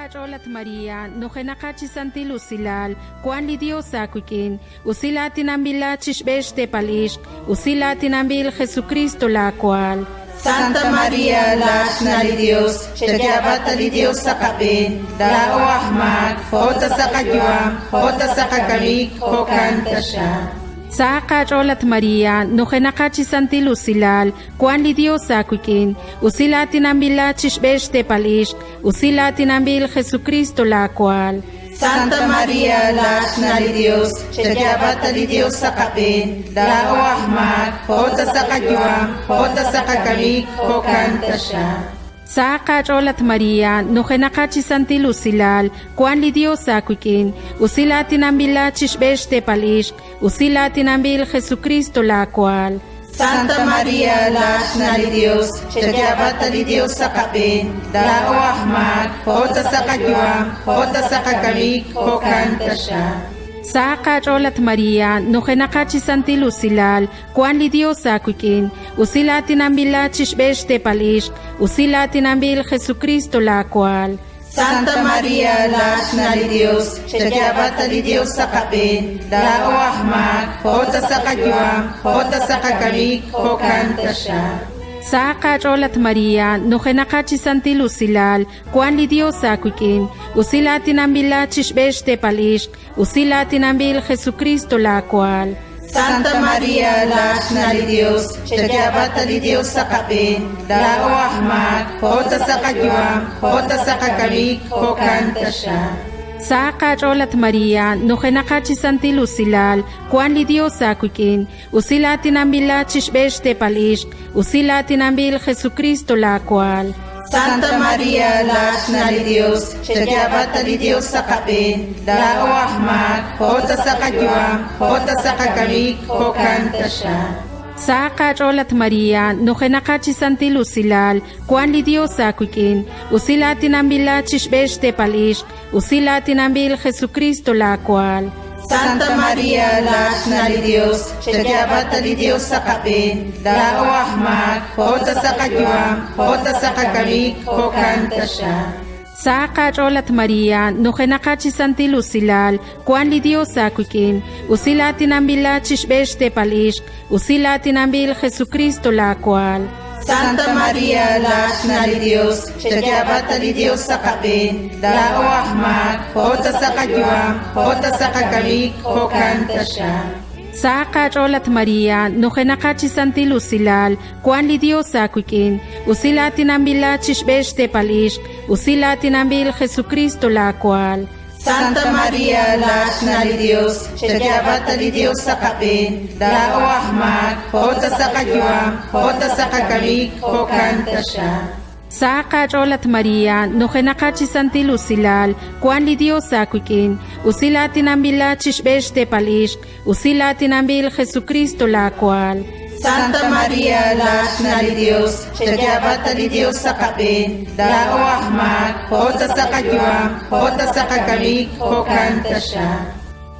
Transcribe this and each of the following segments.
Cholat María, nojenakachi santilusilal, Juan li Dios akuikin, usila tinambila chishbesh de palish, usila tinambil Jesucristo la cual. Santa María, la li Dios, chayabata li Dios sa kapin, dao ahmak, hota sa kayuam, hota sa kakalik, hokanta siya. Saka Cholat María, nojenakachi santilusilal, Juan li Dios akuikin, usila tinambila chishbesh de palish, usila tinambil Jesucristo la cual. Santa María, la li Dios, chayabata li Dios sa kapin, dao ahmak, hota sa kayuam, hota sa kakalik, hokanta siya. Saka Cholat María, nojenakachi santilusilal, Juan li Dios akuikin, usila tinambila chishbesh de palish, usila tinambil Jesucristo la cual. Santa María, la li Dios, chayabata li Dios sa kapin, dao ahmak, hota sa kayuam, hota sa kakalik, hokanta siya. Saka Cholat María, nojenakachi santilusilal, Juan li Dios akuikin, usila tinambila chishbesh de palish, usila tinambil Jesucristo la cual. Santa María, la li Dios, chayabata li Dios sa kapin, dao ahmak, hota sa kayuam, hota sa kakalik, hokanta siya. Saka Cholat María, nojenakachi santilusilal, Juan li Dios akuikin, usila tinambila chishbesh de palish, usila tinambil Jesucristo la cual. Santa María, la li Dios, chayabata li Dios sa kapin, dao ahmak, hota sa kayuam, hota sa kakalik, hokanta siya. Saka Cholat María, nojenakachi santilusilal, Juan li Dios akuikin, usila tinambila chishbesh de palish, usila tinambil Jesucristo la cual. Santa María, la li Dios, chayabata li Dios sa kapin, dao ahmak, hota sa kayuam, hota sa kakalik, hokanta siya. Saka Cholat María, nojenakachi santilusilal, Juan li Dios akuikin, usila tinambila chishbesh de palish, usila tinambil Jesucristo la cual. Santa María, la li Dios, chayabata li Dios sa kapin, dao ahmak, hota sa kayuam, hota sa kakalik, hokanta siya. Saka Cholat María, nojenakachi santilusilal, Juan li Dios akuikin, usila tinambila chishbesh de palish, usila tinambil Jesucristo la cual. Santa María, la li Dios, chayabata li Dios sa kapin, dao ahmak, hota sa kayuam, hota sa kakalik, hokanta siya. Saka Cholat María, nojenakachi santilusilal, Juan li Dios akuikin, usila tinambila chishbesh de palish, usila tinambil Jesucristo la cual. Santa María, la li Dios, chayabata li Dios sa kapin, dao ahmak, hota sa kayuam, hota sa kakalik, hokanta siya. Saka Cholat María, nojenakachi santilusilal, Juan li Dios akuikin, usila tinambila chishbesh de palish, usila tinambil Jesucristo la cual. Santa María, la li Dios, chayabata li Dios sa kapin, dao ahmak, hota sa kayuam, hota sa kakalik, hokanta siya.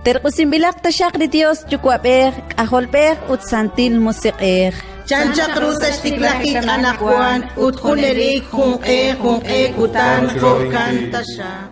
Terkusimbilak tasyak li Dios, yukwapek, aholpek, utsantil musikek. Chancha cruz estiklakik anakwan, utkulerik, hung e kutan, hokanta siya.